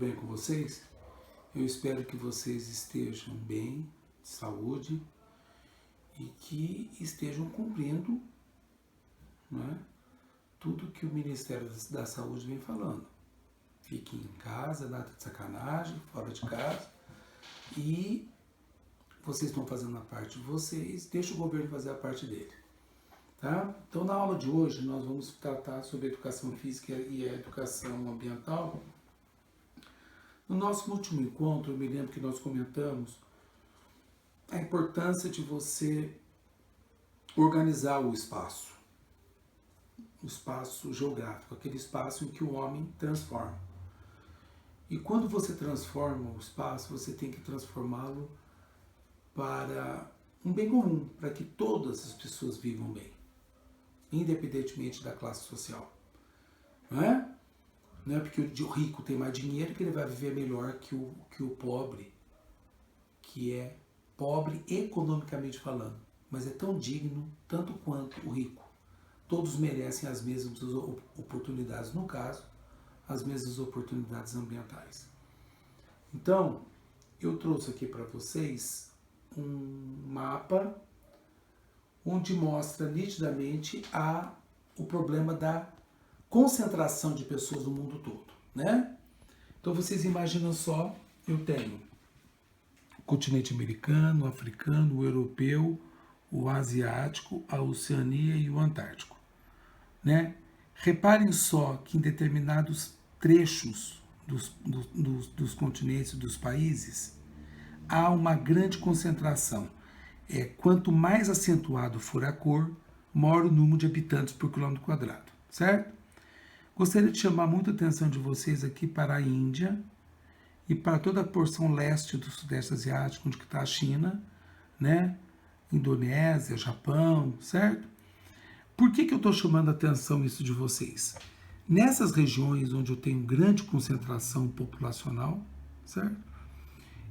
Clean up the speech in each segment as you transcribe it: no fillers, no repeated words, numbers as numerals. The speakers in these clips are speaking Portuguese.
bem com vocês? Eu espero que vocês estejam bem, de saúde e que estejam cumprindo, né, tudo que o Ministério da Saúde vem falando. Fiquem em casa, nada de sacanagem, fora de casa. E vocês estão fazendo a parte de vocês, deixa o governo fazer a parte dele. Tá? Então, na aula de hoje, nós vamos tratar sobre a educação física e a educação ambiental. No nosso último encontro, eu me lembro que nós comentamos a importância de você organizar o espaço geográfico, aquele espaço em que o homem transforma. E quando você transforma o espaço, você tem que transformá-lo para um bem comum, para que todas as pessoas vivam bem, independentemente da classe social. Não é? Não é porque o rico tem mais dinheiro que ele vai viver melhor que o pobre, que é pobre economicamente falando, mas é tão digno tanto quanto o rico. Todos merecem as mesmas oportunidades, no caso, as mesmas oportunidades ambientais. Então, eu trouxe aqui para vocês um mapa onde mostra nitidamente o problema da concentração de pessoas no mundo todo, né? Então vocês imaginam só, eu tenho o continente americano, o africano, o europeu, o asiático, a Oceania e o Antártico, né? Reparem só que em determinados trechos dos continentes, dos países, há uma grande concentração. Quanto mais acentuado for a cor, maior o número de habitantes por quilômetro quadrado, certo? Gostaria de chamar muita atenção de vocês aqui para a Índia e para toda a porção leste do Sudeste Asiático, onde está a China, né? Indonésia, Japão, certo? Por que eu estou chamando a atenção isso de vocês? Nessas regiões onde eu tenho grande concentração populacional, certo?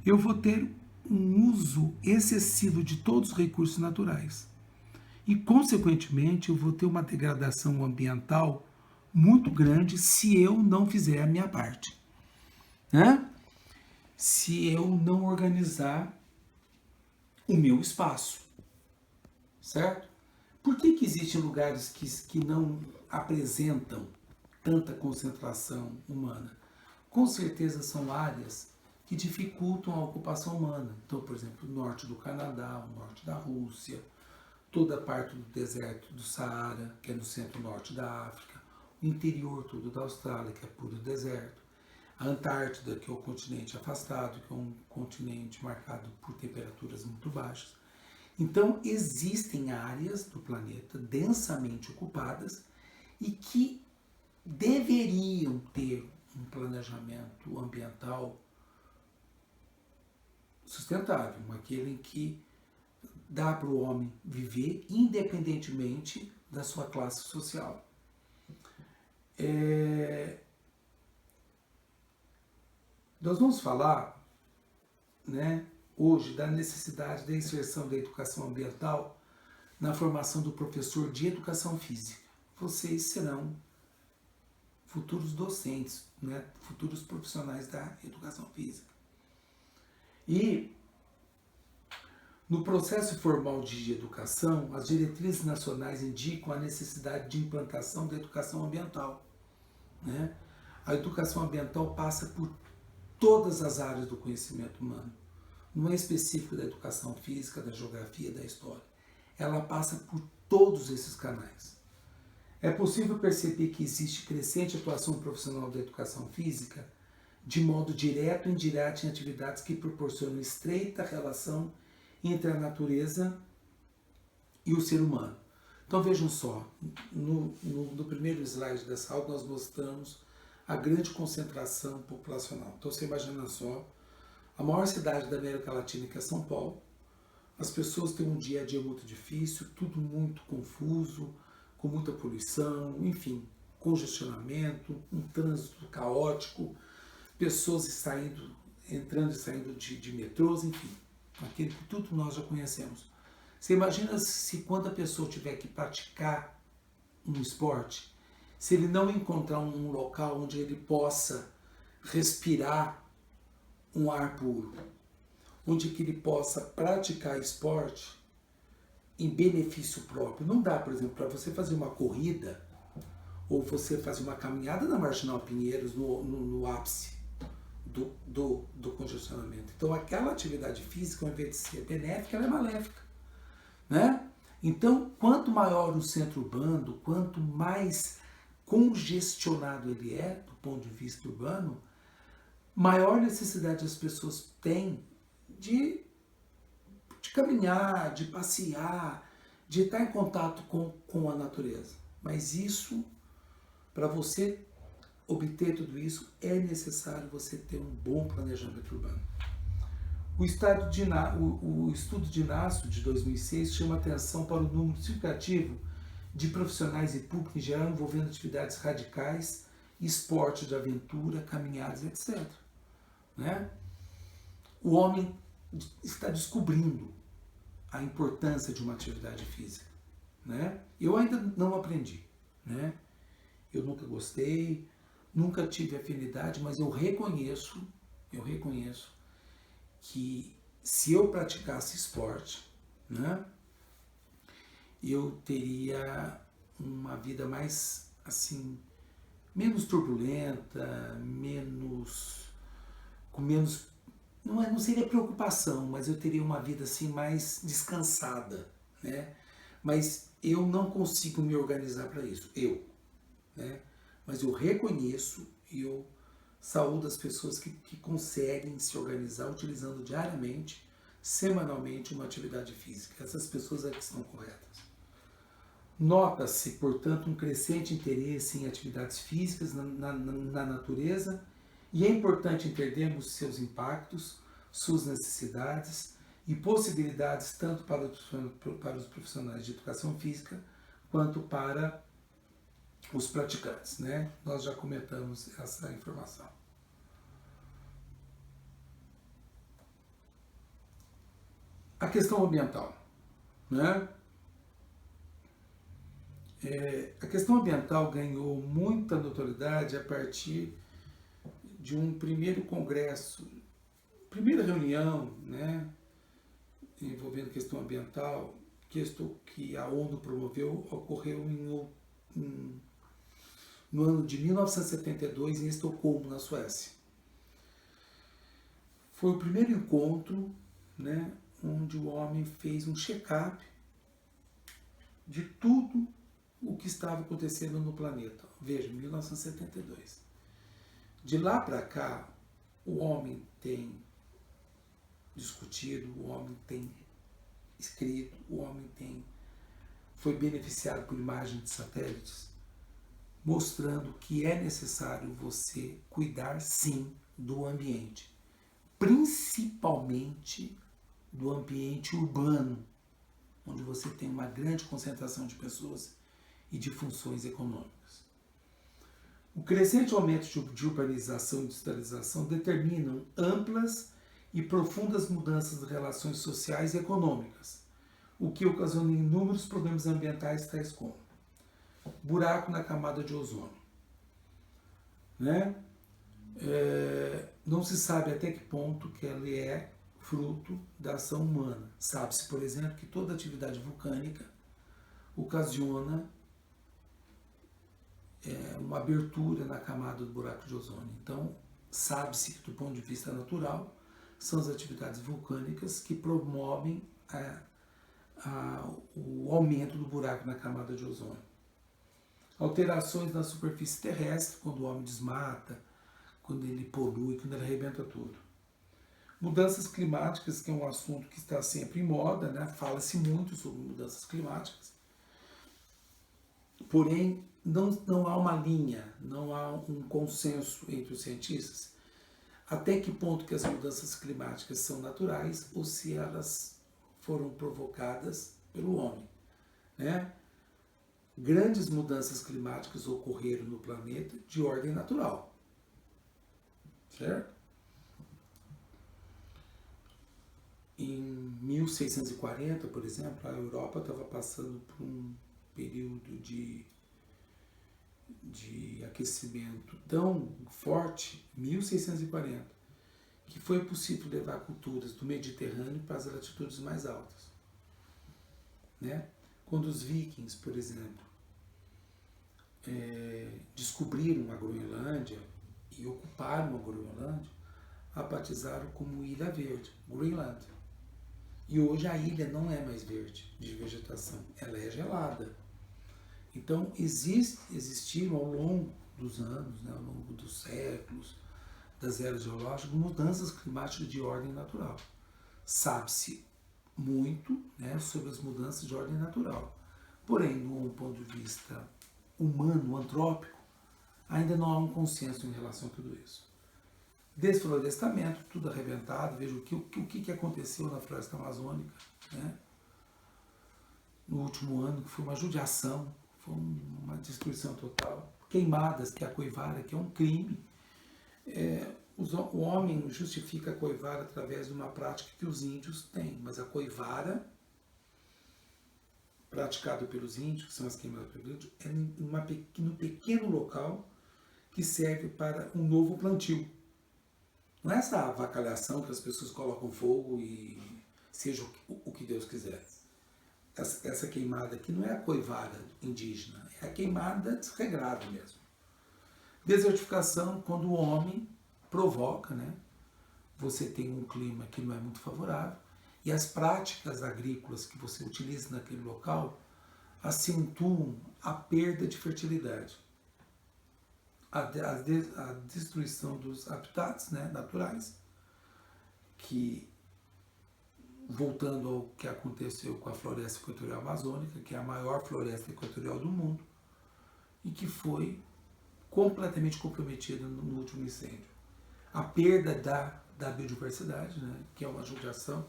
Eu vou ter um uso excessivo de todos os recursos naturais. E, consequentemente, eu vou ter uma degradação ambiental muito grande se eu não fizer a minha parte, né? Se eu não organizar o meu espaço, certo? Por que existem lugares que não apresentam tanta concentração humana? Com certeza são áreas que dificultam a ocupação humana. Então, por exemplo, o norte do Canadá, o norte da Rússia, toda a parte do deserto do Saara, que é no centro-norte da África, o interior todo da Austrália, que é puro deserto, a Antártida, que é o continente afastado, que é um continente marcado por temperaturas muito baixas. Então, existem áreas do planeta densamente ocupadas e que deveriam ter um planejamento ambiental sustentável, aquele em que dá para o homem viver independentemente da sua classe social. Nós vamos falar, né, hoje da necessidade da inserção da educação ambiental na formação do professor de educação física. Vocês serão futuros docentes, né, futuros profissionais da educação física. E no processo formal de educação, as diretrizes nacionais indicam a necessidade de implantação da educação ambiental, né? A educação ambiental passa por todas as áreas do conhecimento humano. Não é específico da educação física, da geografia, da história. Ela passa por todos esses canais. É possível perceber que existe crescente atuação profissional da educação física de modo direto e indireto em atividades que proporcionam estreita relação entre a natureza e o ser humano. Então vejam só, no primeiro slide dessa aula nós mostramos a grande concentração populacional. Então você imagina só, a maior cidade da América Latina, que é São Paulo, as pessoas têm um dia a dia muito difícil, tudo muito confuso, com muita poluição, enfim, congestionamento, um trânsito caótico, pessoas entrando e saindo de metrôs, enfim, aquele que tudo nós já conhecemos. Você imagina se quando a pessoa tiver que praticar um esporte, se ele não encontrar um local onde ele possa respirar um ar puro, onde que ele possa praticar esporte em benefício próprio. Não dá, por exemplo, para você fazer uma corrida ou você fazer uma caminhada na Marginal Pinheiros no ápice do congestionamento. Então, aquela atividade física, ao invés de ser benéfica, ela é maléfica, né? Então, quanto maior o centro urbano, quanto mais congestionado ele é, do ponto de vista urbano, maior necessidade as pessoas têm de caminhar, de passear, de estar em contato com a natureza. Mas isso, para você obter tudo isso, é necessário você ter um bom planejamento urbano. O estudo de Inácio, de 2006, chama atenção para o número significativo de profissionais e público em geral envolvendo atividades radicais, esporte de aventura, caminhadas, etc. Né? O homem está descobrindo a importância de uma atividade física. Né? Eu ainda não aprendi. Né? Eu nunca gostei, nunca tive afinidade, mas eu reconheço que se eu praticasse esporte, né, eu teria uma vida mais, assim, menos turbulenta, com menos, não seria preocupação, mas eu teria uma vida assim mais descansada, né? Mas eu não consigo me organizar para isso, né? Mas eu reconheço e eu saúdo as pessoas que conseguem se organizar utilizando diariamente, semanalmente, uma atividade física. Essas pessoas é que estão corretas. Nota-se, portanto, um crescente interesse em atividades físicas na natureza e é importante entendermos seus impactos, suas necessidades e possibilidades tanto para os profissionais de educação física quanto para os praticantes, né? Nós já comentamos essa informação. A questão ambiental, né? A questão ambiental ganhou muita notoriedade a partir de um primeiro congresso, primeira reunião, né, envolvendo questão ambiental, que a ONU promoveu, ocorreu no ano de 1972 em Estocolmo, na Suécia. Foi o primeiro encontro, né, onde o homem fez um check-up de tudo o que estava acontecendo no planeta. Veja, 1972. De lá para cá, o homem tem discutido, o homem tem escrito, o homem foi beneficiado por imagens de satélites, mostrando que é necessário você cuidar, sim, do ambiente, principalmente do ambiente urbano, onde você tem uma grande concentração de pessoas e de funções econômicas. O crescente aumento de urbanização e industrialização determinam amplas e profundas mudanças de relações sociais e econômicas, o que ocasiona inúmeros problemas ambientais tais como buraco na camada de ozônio. Né? Não se sabe até que ponto que ela é fruto da ação humana. Sabe-se, por exemplo, que toda atividade vulcânica ocasiona uma abertura na camada do buraco de ozônio. Então, sabe-se que, do ponto de vista natural, são as atividades vulcânicas que promovem o aumento do buraco na camada de ozônio. Alterações na superfície terrestre, quando o homem desmata, quando ele polui, quando ele arrebenta tudo. Mudanças climáticas, que é um assunto que está sempre em moda, né? Fala-se muito sobre mudanças climáticas. Porém, não há uma linha, não há um consenso entre os cientistas até que ponto que as mudanças climáticas são naturais ou se elas foram provocadas pelo homem, né? Grandes mudanças climáticas ocorreram no planeta de ordem natural, certo? Em 1640, por exemplo, a Europa estava passando por um período de de aquecimento tão forte, 1640, que foi possível levar culturas do Mediterrâneo para as latitudes mais altas. Né? Quando os vikings, por exemplo, descobriram a Groenlândia e ocuparam a Groenlândia, a batizaram como Ilha Verde, Greenland. E hoje a ilha não é mais verde de vegetação, ela é gelada. Então existiram ao longo dos anos, né, ao longo dos séculos, das eras geológicas, mudanças climáticas de ordem natural. Sabe-se muito, né, sobre as mudanças de ordem natural. Porém, de um ponto de vista humano, antrópico, ainda não há um consenso em relação a tudo isso. Desflorestamento, tudo arrebentado. Veja o que aconteceu na floresta amazônica, né? No último ano, que foi uma judiação, foi uma destruição total. Queimadas, que é a coivara, que é um crime. O homem justifica a coivara através de uma prática que os índios têm, mas a coivara, praticada pelos índios, que são as queimadas pelos índios, é num pequeno local que serve para um novo plantio. Não é essa avacalhação que as pessoas colocam fogo e seja o que Deus quiser. Essa queimada aqui não é a coivara indígena, é a queimada desregrada mesmo. Desertificação, quando o homem provoca, né? Você tem um clima que não é muito favorável e as práticas agrícolas que você utiliza naquele local acentuam a perda de fertilidade. A destruição dos habitats, né, naturais, que, voltando ao que aconteceu com a floresta equatorial amazônica, que é a maior floresta equatorial do mundo, e que foi completamente comprometida no último incêndio. A perda da biodiversidade, né, que é uma judiação.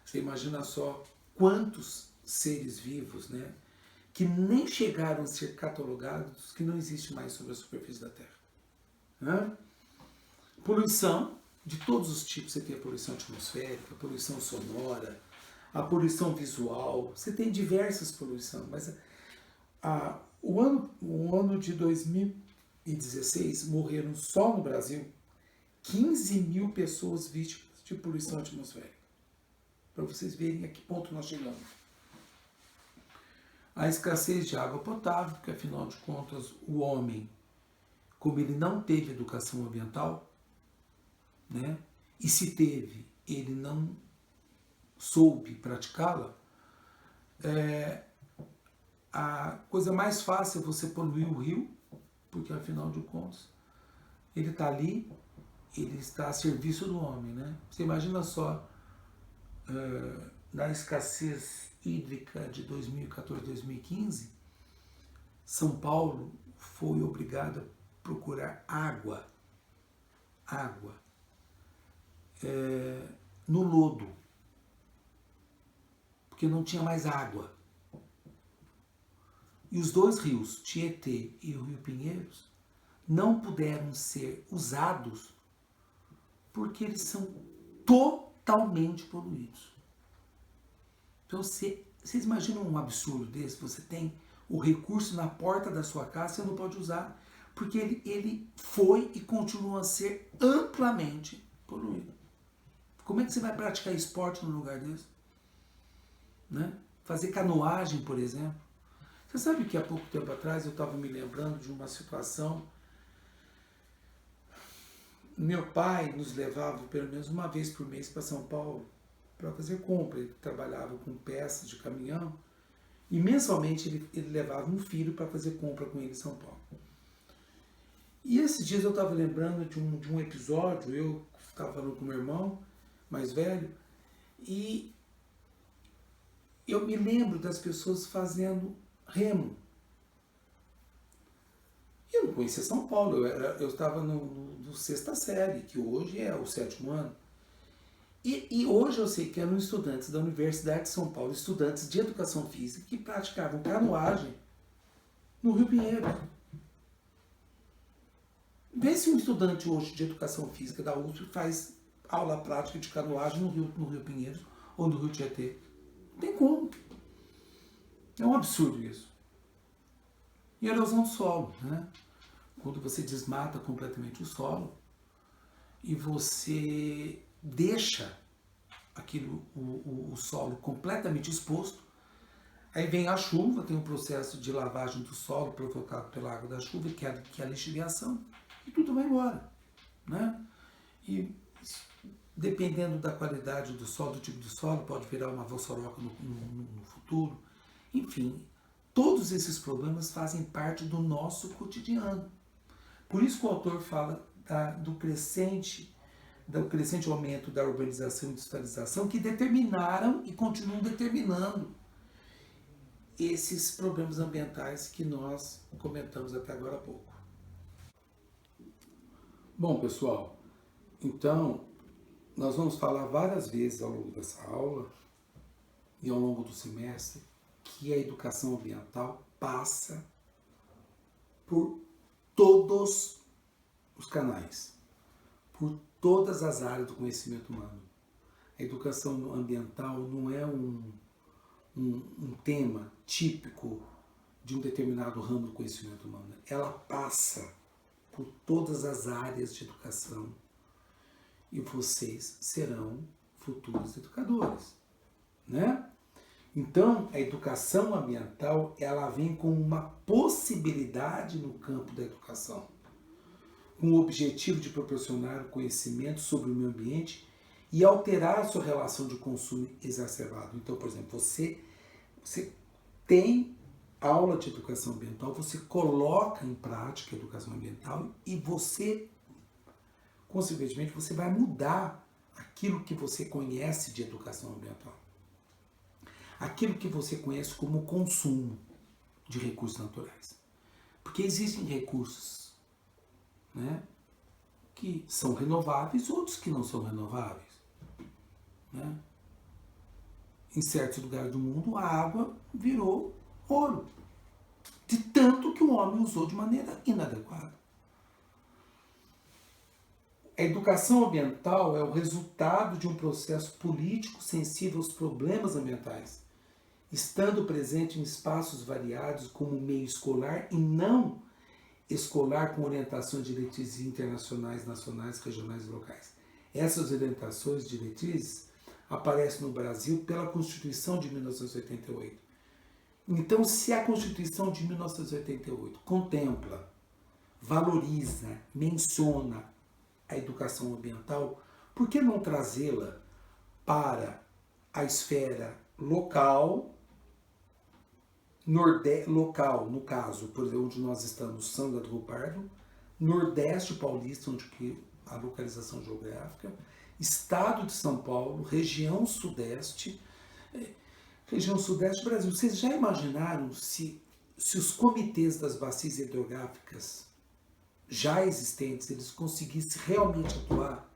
Você imagina só quantos seres vivos, né, que nem chegaram a ser catalogados, que não existe mais sobre a superfície da Terra. Né? Poluição de todos os tipos. Você tem a poluição atmosférica, a poluição sonora, a poluição visual. Você tem diversas poluições, mas o ano de 2016 morreram só no Brasil 15 mil pessoas vítimas de poluição atmosférica. Para vocês verem a que ponto nós chegamos. A escassez de água potável, porque afinal de contas o homem, como ele não teve educação ambiental, né, e se teve, ele não soube praticá-la, a coisa mais fácil é você poluir o rio, porque afinal de contas ele está ali, ele está a serviço do homem, né? Você imagina só, na escassez hídrica de 2014, 2015, São Paulo foi obrigado a procurar água no lodo, porque não tinha mais água. E os dois rios, Tietê e o Rio Pinheiros, não puderam ser usados porque eles são totalmente poluídos. Então, vocês imaginam um absurdo desse? Você tem o recurso na porta da sua casa, você não pode usar, porque ele foi e continua a ser amplamente poluído. Como é que você vai praticar esporte num lugar desse? Né? Fazer canoagem, por exemplo. Você sabe que há pouco tempo atrás eu estava me lembrando de uma situação. Meu pai nos levava pelo menos uma vez por mês para São Paulo para fazer compra. Ele trabalhava com peças de caminhão e mensalmente ele levava um filho para fazer compra com ele em São Paulo. E esses dias eu estava lembrando de um episódio. Eu estava falando com meu irmão mais velho e eu me lembro das pessoas fazendo remo. Eu não conhecia São Paulo, eu estava no sexta série, que hoje é o 7º ano. E hoje eu sei que eram estudantes da Universidade de São Paulo, estudantes de educação física, que praticavam canoagem no Rio Pinheiros. Vê se um estudante hoje de educação física da USP faz aula prática de canoagem no Rio Pinheiros ou no Rio Tietê. Não tem como. É um absurdo isso. e erosão do solo, né? Quando você desmata completamente o solo e você deixa o solo completamente exposto, aí vem a chuva, tem um processo de lavagem do solo provocado pela água da chuva, que é a lixiviação, e tudo vai embora, né? E dependendo da qualidade do solo, do tipo de solo, pode virar uma vossoroca no futuro. Enfim, todos esses problemas fazem parte do nosso cotidiano. Por isso que o autor fala do crescente aumento da urbanização e industrialização, que determinaram e continuam determinando esses problemas ambientais que nós comentamos até agora há pouco. Bom, pessoal, então nós vamos falar várias vezes ao longo dessa aula e ao longo do semestre que a educação ambiental passa por todos os canais, por todas as áreas do conhecimento humano. A educação ambiental não é um tema típico de um determinado ramo do conhecimento humano. Ela passa por todas as áreas de educação e vocês serão futuros educadores, né? Então, a educação ambiental, ela vem com uma possibilidade no campo da educação, com o objetivo de proporcionar conhecimento sobre o meio ambiente e alterar a sua relação de consumo exacerbado. Então, por exemplo, você tem aula de educação ambiental, você coloca em prática a educação ambiental e você, consequentemente, você vai mudar aquilo que você conhece de educação ambiental. Aquilo que você conhece como consumo de recursos naturais. Porque existem recursos, né, que são renováveis, outros que não são renováveis, né? Em certos lugares do mundo, a água virou ouro, de tanto que o homem usou de maneira inadequada. A educação ambiental é o resultado de um processo político sensível aos problemas ambientais, estando presente em espaços variados como meio escolar e não escolar, com orientações e diretrizes internacionais, nacionais, regionais e locais. Essas orientações e diretrizes aparecem no Brasil pela Constituição de 1988. Então, se a Constituição de 1988 contempla, valoriza, menciona a educação ambiental, por que não trazê-la para a esfera local, local, no caso, por exemplo, onde nós estamos, São Gabriel do Rio Pardo, Nordeste Paulista, onde que a localização geográfica, Estado de São Paulo, região Sudeste do Brasil. Vocês já imaginaram se os comitês das bacias hidrográficas já existentes, eles conseguissem realmente atuar?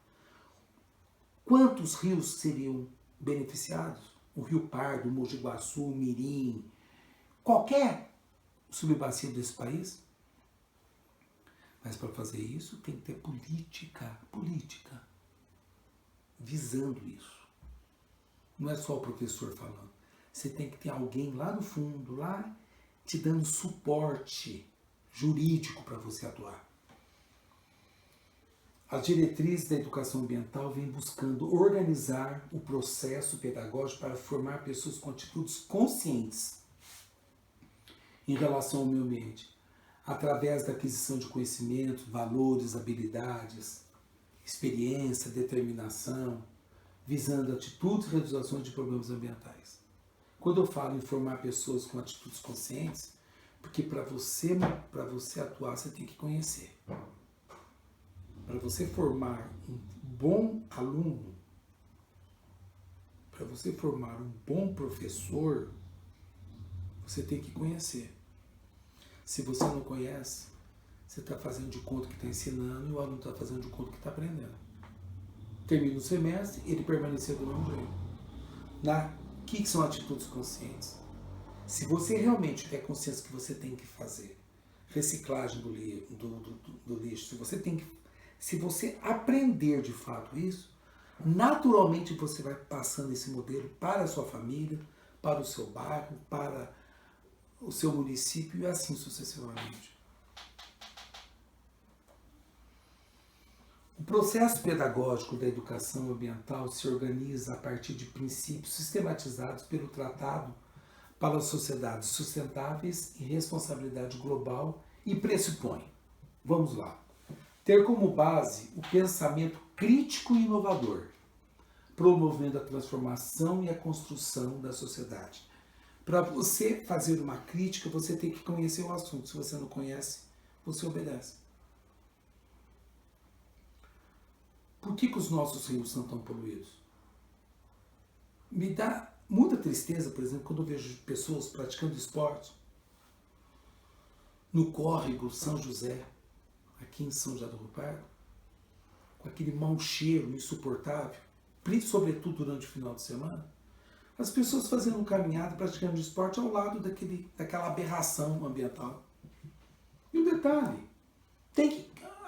Quantos rios seriam beneficiados? O Rio Pardo, o Mogi Guaçu, o Mirim, qualquer subbacia desse país. Mas para fazer isso tem que ter política visando isso. Não é só o professor falando. Você tem que ter alguém lá no fundo, lá te dando suporte jurídico para você atuar. As diretrizes da educação ambiental vêm buscando organizar o processo pedagógico para formar pessoas com atitudes conscientes em relação ao meio ambiente, através da aquisição de conhecimento, valores, habilidades, experiência, determinação, visando atitudes e realizações de problemas ambientais. Quando eu falo em formar pessoas com atitudes conscientes, porque para você atuar, você tem que conhecer. Para você formar um bom aluno, para você formar um bom professor, você tem que conhecer. Se você não conhece, você está fazendo de conta que está ensinando e o aluno está fazendo de conta que está aprendendo. Termina o semestre, ele permaneceu do mesmo jeito. O que são atitudes conscientes? Se você realmente tiver consciência que você tem que fazer reciclagem do lixo, se você aprender de fato isso, naturalmente você vai passando esse modelo para a sua família, para o seu bairro, para o seu município e assim sucessivamente. O processo pedagógico da educação ambiental se organiza a partir de princípios sistematizados pelo Tratado para as Sociedades Sustentáveis e Responsabilidade Global e pressupõe, vamos lá, ter como base o pensamento crítico e inovador, promovendo a transformação e a construção da sociedade. Para você fazer uma crítica, você tem que conhecer o assunto. Se você não conhece, você obedece. Por que os nossos rios são tão poluídos? Me dá muita tristeza, por exemplo, quando eu vejo pessoas praticando esporte no córrego São José, aqui em São José do Rio Pardo, com aquele mau cheiro insuportável, sobretudo durante o final de semana, as pessoas fazendo caminhada, praticando esporte ao lado daquela aberração ambiental. E o detalhe,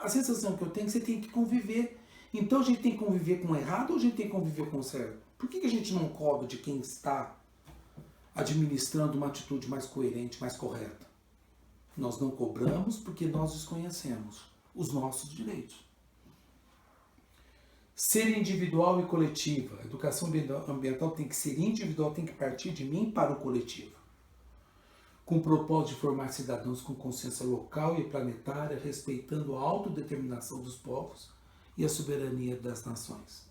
a sensação que eu tenho é que você tem que conviver. Então a gente tem que conviver com o errado ou a gente tem que conviver com o certo? Por que a gente não cobra de quem está administrando uma atitude mais coerente, mais correta? Nós não cobramos porque nós desconhecemos os nossos direitos. Ser individual e coletiva. A educação ambiental tem que ser individual, tem que partir de mim para o coletivo. Com o propósito de formar cidadãos com consciência local e planetária, respeitando a autodeterminação dos povos e a soberania das nações.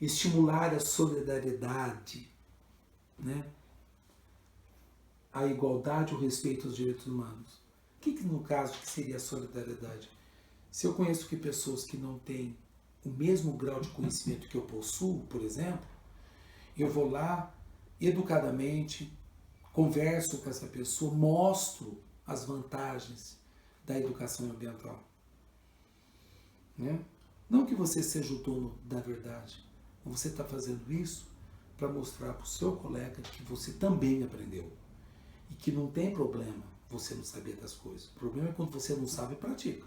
Estimular a solidariedade, né? A igualdade e o respeito aos direitos humanos. O que no caso que seria a solidariedade? Se eu conheço pessoas que não têm o mesmo grau de conhecimento que eu possuo, por exemplo, eu vou lá educadamente, converso com essa pessoa, mostro as vantagens da educação ambiental. Né? Não que você seja o dono da verdade, você está fazendo isso para mostrar para o seu colega que você também aprendeu e que não tem problema você não saber das coisas. O problema é quando você não sabe e pratica.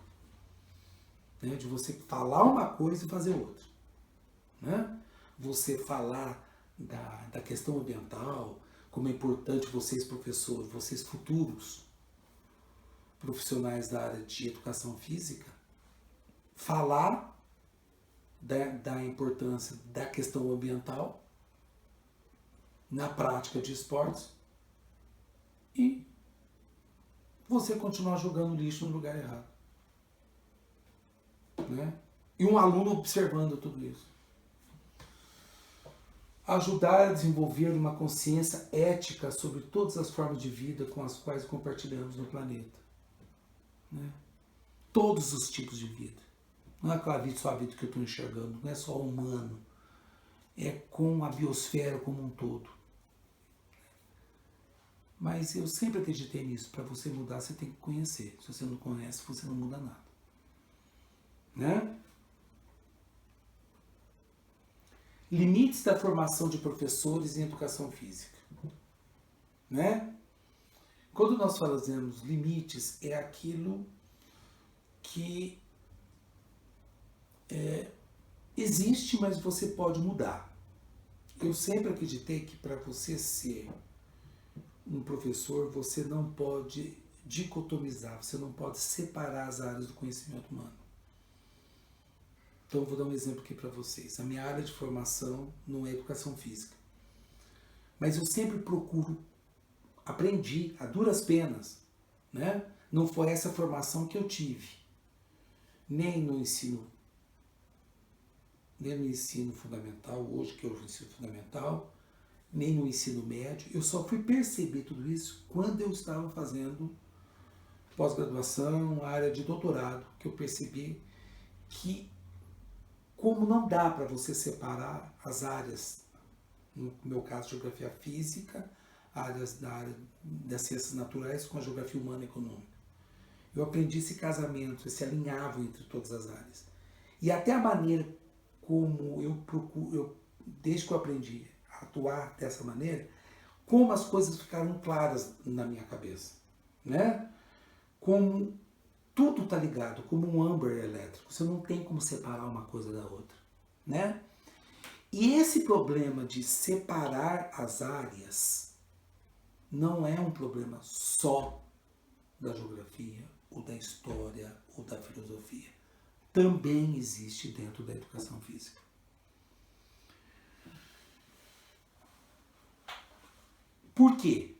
Né? De você falar uma coisa e fazer outra. Né? Você falar da questão ambiental, como é importante vocês professores, vocês futuros profissionais da área de educação física, falar da importância da questão ambiental na prática de esportes e você continuar jogando lixo no lugar errado. Né? E um aluno observando tudo isso. Ajudar a desenvolver uma consciência ética sobre todas as formas de vida com as quais compartilhamos no planeta. Né? Todos os tipos de vida. Não é aquela vida, só a vida que eu estou enxergando, não é só o humano. É com a biosfera como um todo. Mas eu sempre acreditei nisso. Para você mudar, você tem que conhecer. Se você não conhece, você não muda nada. Né? Limites da formação de professores em educação física. Né? Quando nós fazemos limites, é aquilo que existe, mas você pode mudar. Eu sempre acreditei que para você ser um professor, você não pode dicotomizar, você não pode separar as áreas do conhecimento humano. Então, eu vou dar um exemplo aqui para vocês. A minha área de formação não é educação física. Mas eu sempre aprendi a duras penas. Né? Não foi essa formação que eu tive. Nem no ensino fundamental, hoje que é o ensino fundamental, nem no ensino médio. Eu só fui perceber tudo isso quando eu estava fazendo pós-graduação, área de doutorado, que eu percebi que como não dá para você separar as áreas, no meu caso, geografia física, áreas da área das ciências naturais com a geografia humana e econômica. Eu aprendi esse casamento, esse alinhavo entre todas as áreas. E até a maneira como eu procuro, desde que eu aprendi a atuar dessa maneira, como as coisas ficaram claras na minha cabeça. Né? Como tudo está ligado, como um âmbar elétrico. Você não tem como separar uma coisa da outra. Né? E esse problema de separar as áreas não é um problema só da geografia, ou da história, ou da filosofia. Também existe dentro da educação física. Por quê?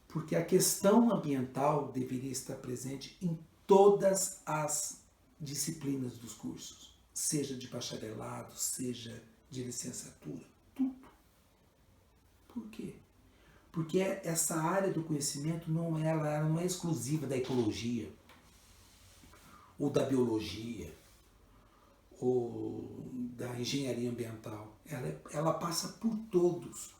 Porque a questão ambiental deveria estar presente em todas as disciplinas dos cursos, seja de bacharelado, seja de licenciatura, tudo. Por quê? Porque essa área do conhecimento ela não é exclusiva da ecologia, ou da biologia, ou da engenharia ambiental. Ela passa por todos.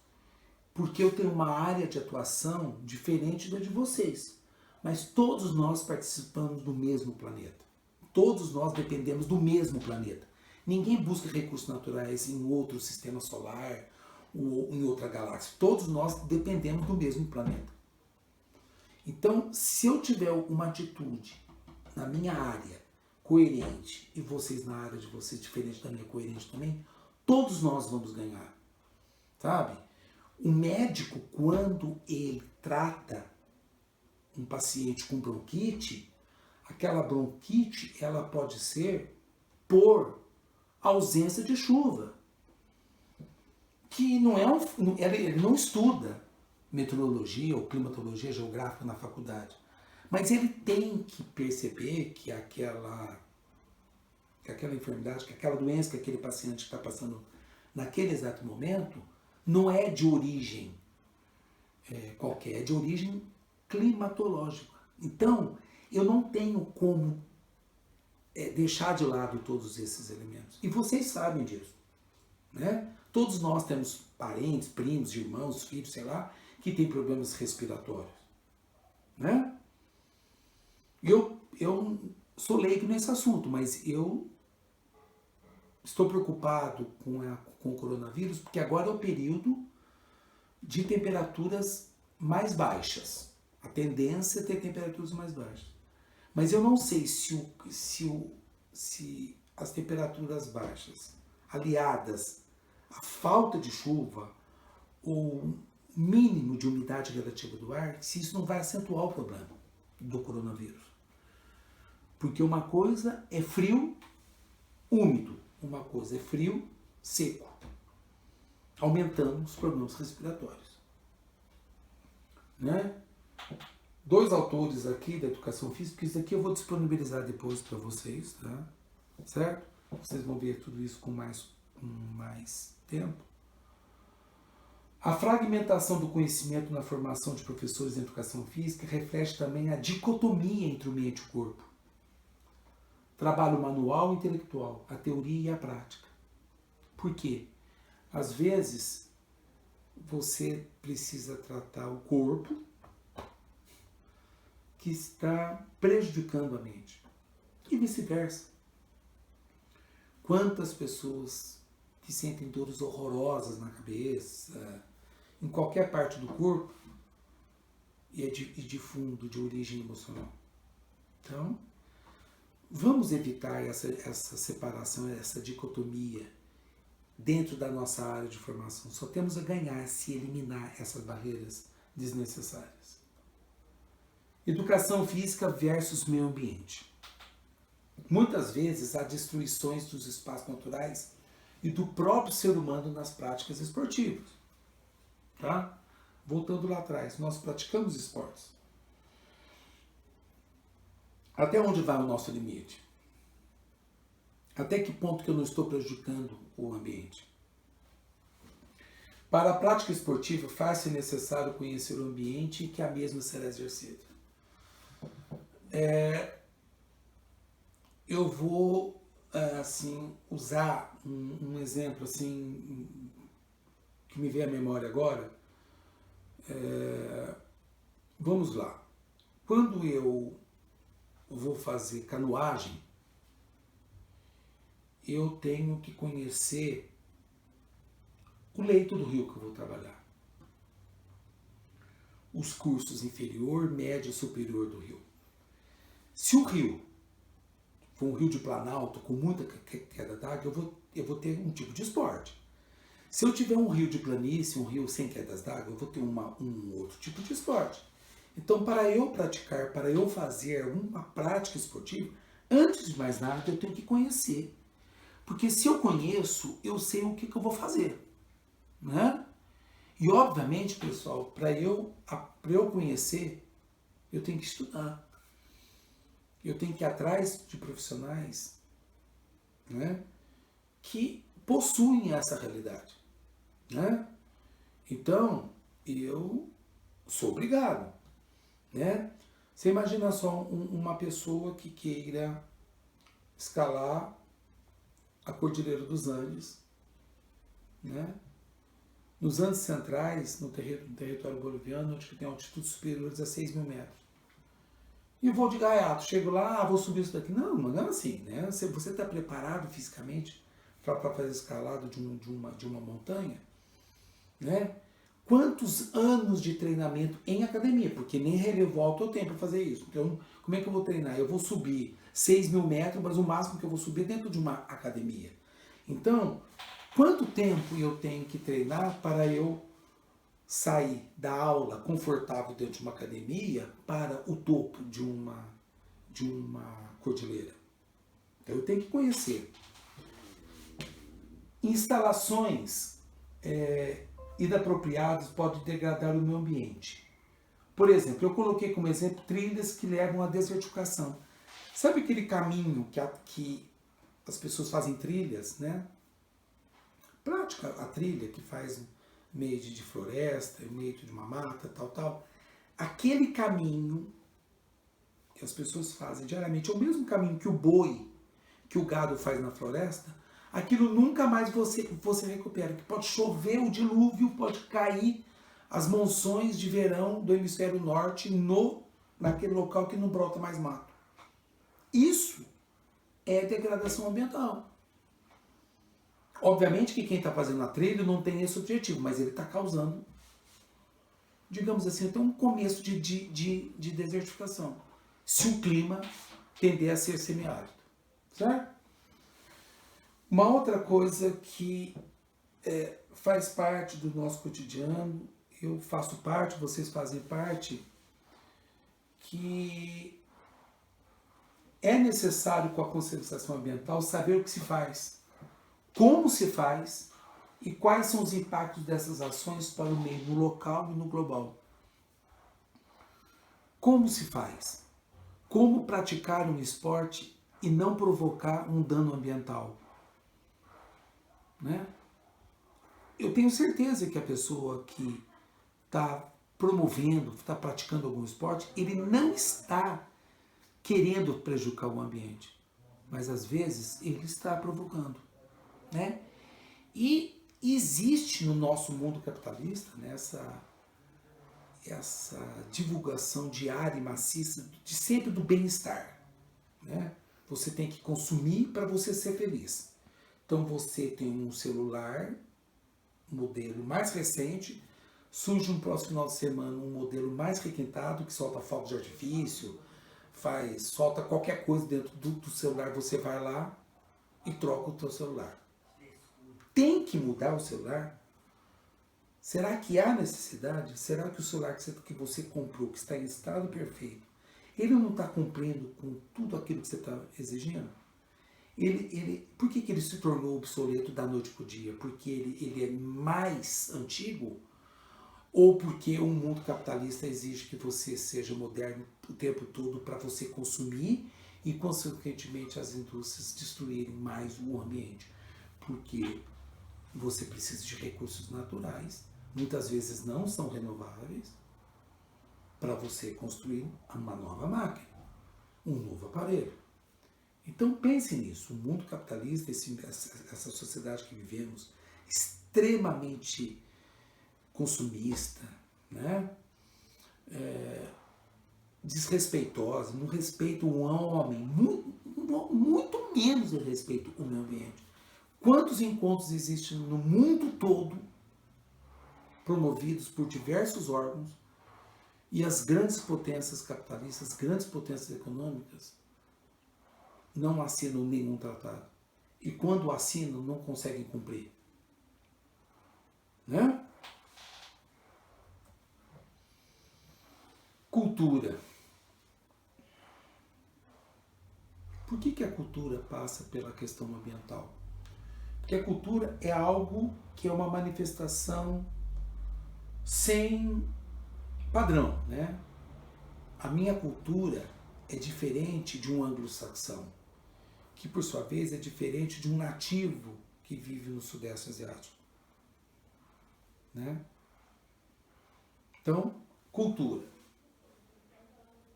Porque eu tenho uma área de atuação diferente da de vocês. Mas todos nós participamos do mesmo planeta. Todos nós dependemos do mesmo planeta. Ninguém busca recursos naturais em outro sistema solar ou em outra galáxia. Todos nós dependemos do mesmo planeta. Então, se eu tiver uma atitude na minha área coerente e vocês na área de vocês diferente da minha coerente também, todos nós vamos ganhar. Sabe? O médico, quando ele trata um paciente com bronquite, aquela bronquite ela pode ser por ausência de chuva. Que não é ele não estuda meteorologia ou climatologia geográfica na faculdade. Mas ele tem que perceber que aquela enfermidade, que aquela doença que aquele paciente está passando naquele exato momento, não é de origem qualquer, é de origem climatológica. Então, eu não tenho como deixar de lado todos esses elementos. E vocês sabem disso. Né? Todos nós temos parentes, primos, irmãos, filhos, sei lá, que têm problemas respiratórios. Né? Eu sou leigo nesse assunto, mas eu estou preocupado com o coronavírus, porque agora é o período de temperaturas mais baixas. A tendência é ter temperaturas mais baixas. Mas eu não sei se as temperaturas baixas, aliadas à falta de chuva, ou mínimo de umidade relativa do ar, se isso não vai acentuar o problema do coronavírus. Porque uma coisa é frio, úmido. Uma coisa é frio, seco, aumentando os problemas respiratórios. Né? 2 autores aqui da educação física, porque isso aqui eu vou disponibilizar depois para vocês, tá? Certo? Vocês vão ver tudo isso com mais tempo. A fragmentação do conhecimento na formação de professores em educação física reflete também a dicotomia entre o mente e o corpo. Trabalho manual e intelectual, a teoria e a prática. Por quê? Às vezes, você precisa tratar o corpo que está prejudicando a mente. E vice-versa. Quantas pessoas que sentem dores horrorosas na cabeça, em qualquer parte do corpo, e de fundo, de origem emocional. Então, vamos evitar essa separação, essa dicotomia dentro da nossa área de formação. Só temos a ganhar se eliminar essas barreiras desnecessárias. Educação física versus meio ambiente. Muitas vezes há destruições dos espaços naturais e do próprio ser humano nas práticas esportivas. Tá? Voltando lá atrás, nós praticamos esportes. Até onde vai o nosso limite? Até que ponto que eu não estou prejudicando o ambiente? Para a prática esportiva, faz-se necessário conhecer o ambiente em que a mesma será exercida. Eu vou usar um exemplo assim, que me veio à memória agora. Vamos lá. Quando eu vou fazer canoagem, eu tenho que conhecer o leito do rio que eu vou trabalhar. Os cursos inferior, médio e superior do rio. Se o rio for um rio de planalto com muita queda d'água, eu vou ter um tipo de esporte. Se eu tiver um rio de planície, um rio sem quedas d'água, eu vou ter um outro tipo de esporte. Então, para eu praticar, para eu fazer uma prática esportiva, antes de mais nada, eu tenho que conhecer. Porque se eu conheço, eu sei o que eu vou fazer. Né? E, obviamente, pessoal, para eu conhecer, eu tenho que estudar. Eu tenho que ir atrás de profissionais, né, que possuem essa realidade. Né? Então, eu sou obrigado. Né? Você imagina só uma pessoa que queira escalar a Cordilheira dos Andes, né? Nos Andes Centrais, no território boliviano, onde tem altitudes superiores a 6 mil metros. E eu vou de gaiato, chego lá, vou subir isso daqui. Não, não é assim, né? Você está preparado fisicamente para fazer escalada de uma montanha, né? Quantos anos de treinamento em academia? Porque nem relevo alto eu tenho para fazer isso. Então, como é que eu vou treinar? Eu vou subir 6 mil metros, mas o máximo que eu vou subir é dentro de uma academia. Então, quanto tempo eu tenho que treinar para eu sair da aula confortável dentro de uma academia para o topo de uma cordilheira? Então, eu tenho que conhecer. Instalações inapropriadas podem degradar o meio ambiente. Por exemplo, eu coloquei como exemplo trilhas que levam à desertificação. Sabe aquele caminho que as pessoas fazem trilhas, né? Prática a trilha que faz meio de floresta, meio de uma mata, tal. Aquele caminho que as pessoas fazem diariamente é o mesmo caminho que o boi, que o gado faz na floresta. Aquilo nunca mais você recupera. Que pode chover o dilúvio, pode cair as monções de verão do hemisfério norte naquele local que não brota mais mato. Isso é degradação ambiental. Obviamente que quem está fazendo a trilha não tem esse objetivo, mas ele está causando, digamos assim, até um começo de desertificação. Se o clima tender a ser semiárido. Certo? Uma outra coisa que faz parte do nosso cotidiano, eu faço parte, vocês fazem parte, que é necessário com a conscientização ambiental saber o que se faz, como se faz e quais são os impactos dessas ações para o meio no local e no global. Como se faz? Como praticar um esporte e não provocar um dano ambiental? Né? Eu tenho certeza que a pessoa que está promovendo, está praticando algum esporte, ele não está querendo prejudicar o ambiente, mas às vezes ele está provocando. Né? E existe no nosso mundo capitalista, né, essa divulgação diária e maciça de sempre do bem-estar. Né? Você tem que consumir para você ser feliz. Então você tem um celular, um modelo mais recente, surge no próximo final de semana um modelo mais requintado que solta fogos de artifício, solta qualquer coisa dentro do celular, você vai lá e troca o teu celular. Tem que mudar o celular? Será que há necessidade? Será que o celular que você comprou, que está em estado perfeito, ele não está cumprindo com tudo aquilo que você está exigindo? Por que ele se tornou obsoleto da noite para o dia? Porque ele é mais antigo? Ou porque o mundo capitalista exige que você seja moderno o tempo todo para você consumir e, consequentemente, as indústrias destruírem mais o ambiente? Porque você precisa de recursos naturais, muitas vezes não são renováveis, para você construir uma nova máquina, um novo aparelho. Então pense nisso, o mundo capitalista, essa sociedade que vivemos, extremamente consumista, né? Desrespeitosa, não respeita o homem, muito menos ele respeita o meio ambiente. Quantos encontros existem no mundo todo, promovidos por diversos órgãos, e as grandes potências capitalistas, grandes potências econômicas, não assinam nenhum tratado. E quando assinam, não conseguem cumprir. né? Cultura. Por que a cultura passa pela questão ambiental? Porque a cultura é algo que é uma manifestação sem padrão, né? A minha cultura é diferente de um anglo-saxão, que por sua vez é diferente de um nativo que vive no Sudeste Asiático, né? Então, cultura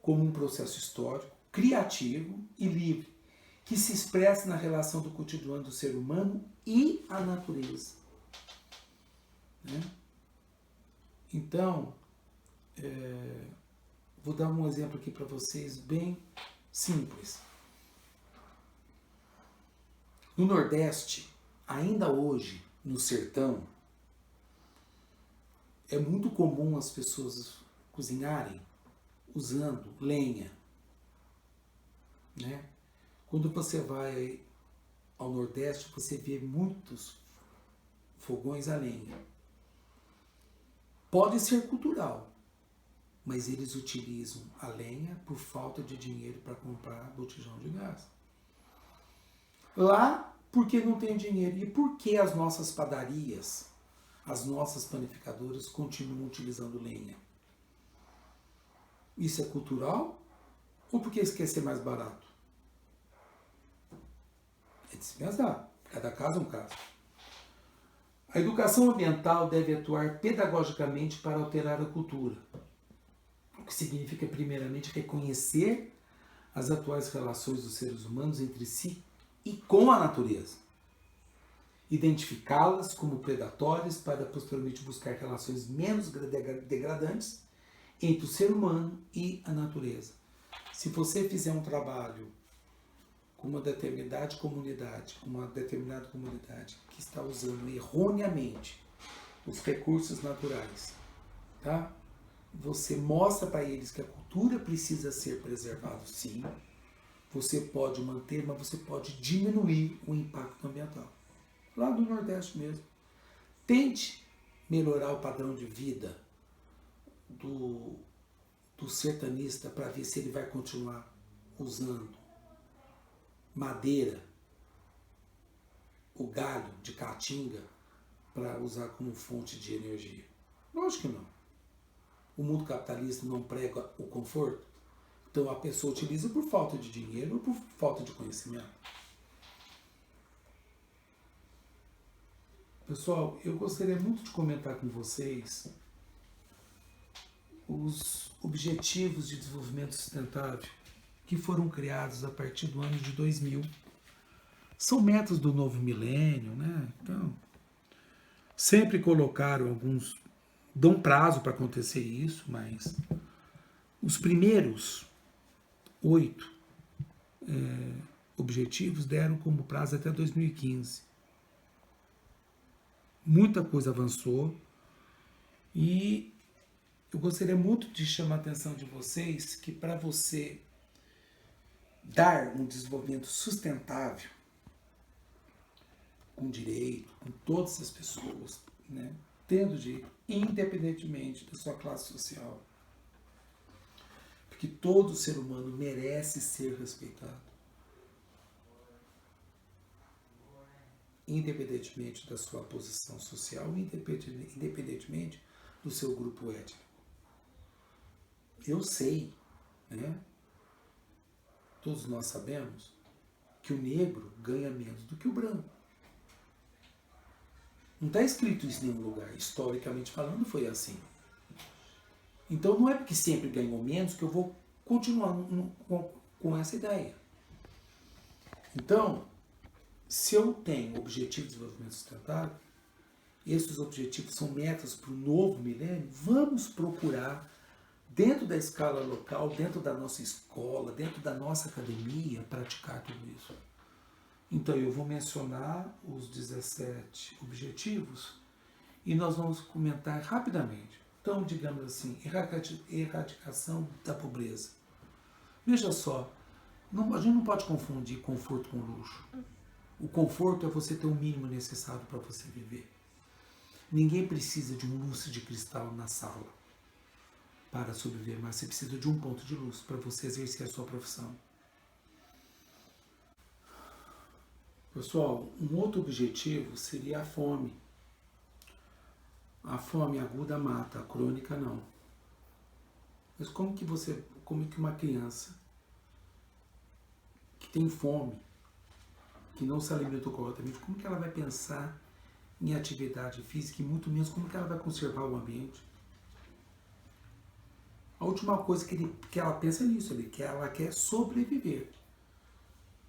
como um processo histórico, criativo e livre, que se expressa na relação do cotidiano do ser humano e a natureza, né? Então, vou dar um exemplo aqui para vocês bem simples. No Nordeste, ainda hoje, no sertão, é muito comum as pessoas cozinharem usando lenha, né? Quando você vai ao Nordeste, você vê muitos fogões a lenha. Pode ser cultural, mas eles utilizam a lenha por falta de dinheiro para comprar botijão de gás. Lá, porque não tem dinheiro. E por que as nossas padarias, as nossas panificadoras continuam utilizando lenha? Isso é cultural? Ou porque isso quer ser mais barato? É de se pensar. Cada caso é um caso. A educação ambiental deve atuar pedagogicamente para alterar a cultura. O que significa, primeiramente, reconhecer as atuais relações dos seres humanos entre si e com a natureza. Identificá-las como predatórias para posteriormente buscar relações menos degradantes entre o ser humano e a natureza. Se você fizer um trabalho com uma determinada comunidade que está usando erroneamente os recursos naturais, tá? Você mostra para eles que a cultura precisa ser preservada, sim. Você pode manter, mas você pode diminuir o impacto ambiental. Lá do Nordeste mesmo. Tente melhorar o padrão de vida do sertanista para ver se ele vai continuar usando madeira, o galho de caatinga, para usar como fonte de energia. Lógico que não. O mundo capitalista não prega o conforto. Então a pessoa utiliza por falta de dinheiro ou por falta de conhecimento. Pessoal, eu gostaria muito de comentar com vocês os Objetivos de Desenvolvimento Sustentável que foram criados a partir do ano de 2000. São metas do novo milênio, né? Então, sempre colocaram alguns, dão prazo para acontecer isso, mas os primeiros 8 objetivos deram como prazo até 2015. Muita coisa avançou e eu gostaria muito de chamar a atenção de vocês que para você dar um desenvolvimento sustentável com direito, com todas as pessoas, né, tendo direito, independentemente da sua classe social, porque todo ser humano merece ser respeitado, independentemente da sua posição social, independentemente do seu grupo étnico. Eu sei, né? Todos nós sabemos que o negro ganha menos do que o branco. Não está escrito isso em nenhum lugar. Historicamente falando, foi assim. Então não é porque sempre ganhou menos que eu vou continuar com essa ideia. Então, se eu tenho objetivo de desenvolvimento sustentável, esses objetivos são metas para o novo milênio, vamos procurar, dentro da escala local, dentro da nossa escola, dentro da nossa academia, praticar tudo isso. Então eu vou mencionar os 17 objetivos e nós vamos comentar rapidamente. Então, digamos assim, erradicação da pobreza. Veja só, a gente não pode confundir conforto com luxo. O conforto é você ter o mínimo necessário para você viver. Ninguém precisa de um lustre de cristal na sala para sobreviver, mas você precisa de um ponto de luz para você exercer a sua profissão. Pessoal, um outro objetivo seria a fome. A fome aguda mata, a crônica não. Mas como que uma criança que tem fome, que não se alimentou corretamente, como que ela vai pensar em atividade física e muito menos como que ela vai conservar o ambiente? A última coisa que ela pensa é nisso, que ela quer sobreviver.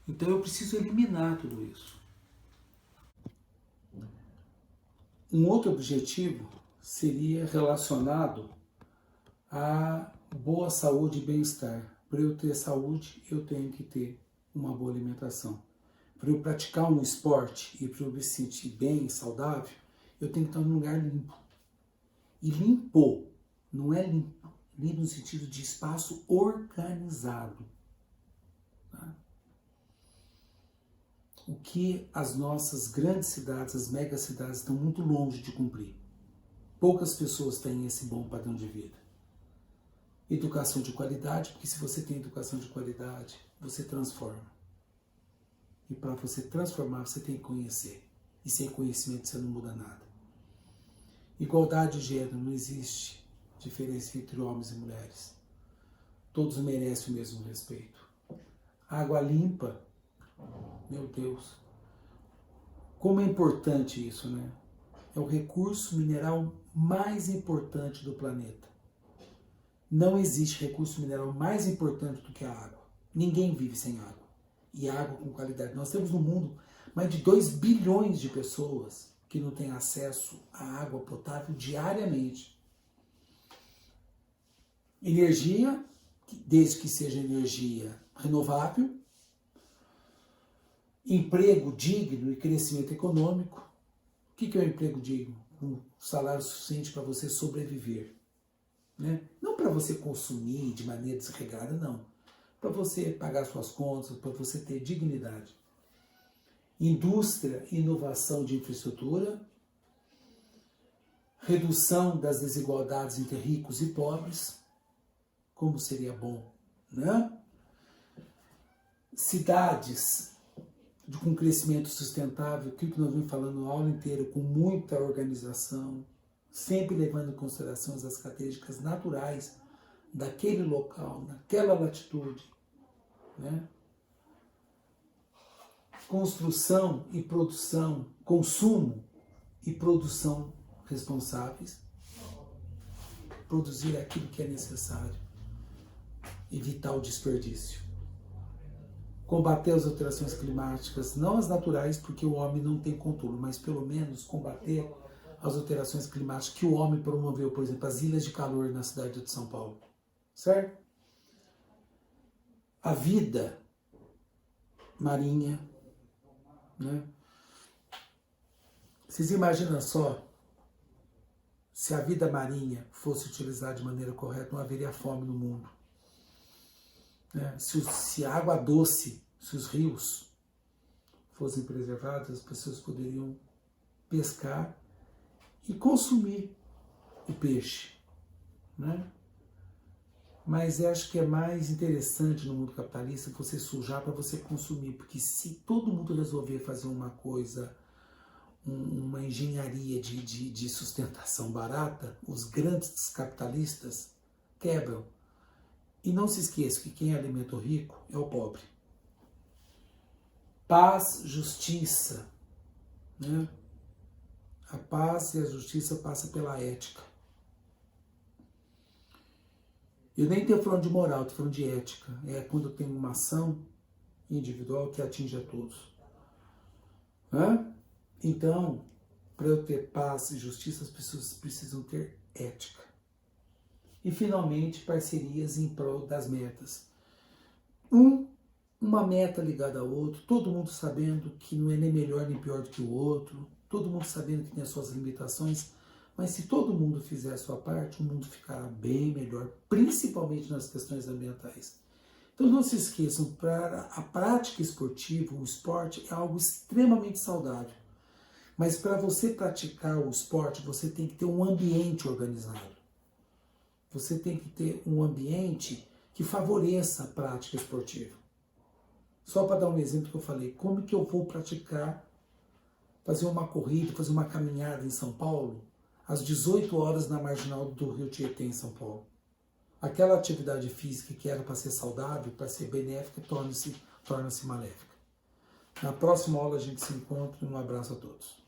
Então eu preciso eliminar tudo isso. Um outro objetivo seria relacionado à boa saúde e bem-estar. Para eu ter saúde, eu tenho que ter uma boa alimentação. Para eu praticar um esporte e para eu me sentir bem, saudável, eu tenho que estar num lugar limpo. E limpo, não é limpo. Limpo no sentido de espaço organizado. Tá? O que as nossas grandes cidades, as megacidades, estão muito longe de cumprir. Poucas pessoas têm esse bom padrão de vida. Educação de qualidade, porque se você tem educação de qualidade, você transforma. E para você transformar, você tem que conhecer. E sem conhecimento você não muda nada. Igualdade de gênero, não existe diferença entre homens e mulheres. Todos merecem o mesmo respeito. Água limpa, meu Deus. Como é importante isso, né? É o recurso mineral mais importante do planeta. Não existe recurso mineral mais importante do que a água. Ninguém vive sem água. E água com qualidade. Nós temos no mundo mais de 2 bilhões de pessoas que não têm acesso à água potável diariamente. Energia, desde que seja energia renovável, emprego digno e crescimento econômico. O que é um emprego digno? Um salário suficiente para você sobreviver. Né? Não para você consumir de maneira desregrada, não. Para você pagar suas contas, para você ter dignidade. Indústria e inovação de infraestrutura, redução das desigualdades entre ricos e pobres, como seria bom, né? Cidades com crescimento sustentável, aquilo que nós vimos falando a aula inteira, com muita organização, sempre levando em consideração as características naturais daquele local, naquela latitude, né? Construção e produção, consumo e produção responsáveis, produzir aquilo que é necessário, evitar o desperdício, combater as alterações climáticas, não as naturais, porque o homem não tem controle, mas pelo menos combater as alterações climáticas que o homem promoveu, por exemplo, as ilhas de calor na cidade de São Paulo, certo? A vida marinha, né? Vocês imaginam só, se a vida marinha fosse utilizada de maneira correta, não haveria fome no mundo. Né? Se a água doce, se os rios fossem preservados, as pessoas poderiam pescar e consumir o peixe, né? Mas eu acho que é mais interessante no mundo capitalista você sujar para você consumir, porque se todo mundo resolver fazer uma coisa, uma engenharia de sustentação barata, os grandes capitalistas quebram. E não se esqueça que quem alimenta o rico é o pobre. Paz, justiça, né? A paz e a justiça passam pela ética. Eu nem estou falando de moral, estou falando de ética. É quando tem uma ação individual que atinge a todos. Né? Então, para eu ter paz e justiça, as pessoas precisam ter ética. E, finalmente, parcerias em prol das metas. Uma meta ligada ao outro, todo mundo sabendo que não é nem melhor nem pior do que o outro, todo mundo sabendo que tem as suas limitações, mas se todo mundo fizer a sua parte, o mundo ficará bem melhor, principalmente nas questões ambientais. Então não se esqueçam, para a prática esportiva, o esporte é algo extremamente saudável, Mas para você praticar o esporte, você tem que ter um ambiente organizado. Você tem que ter um ambiente que favoreça a prática esportiva. Só para dar um exemplo que eu falei, como que eu vou praticar, fazer uma corrida, fazer uma caminhada em São Paulo, às 18 horas na marginal do Rio Tietê, em São Paulo? Aquela atividade física que era para ser saudável, para ser benéfica, torna-se maléfica. Na próxima aula a gente se encontra. Um abraço a todos.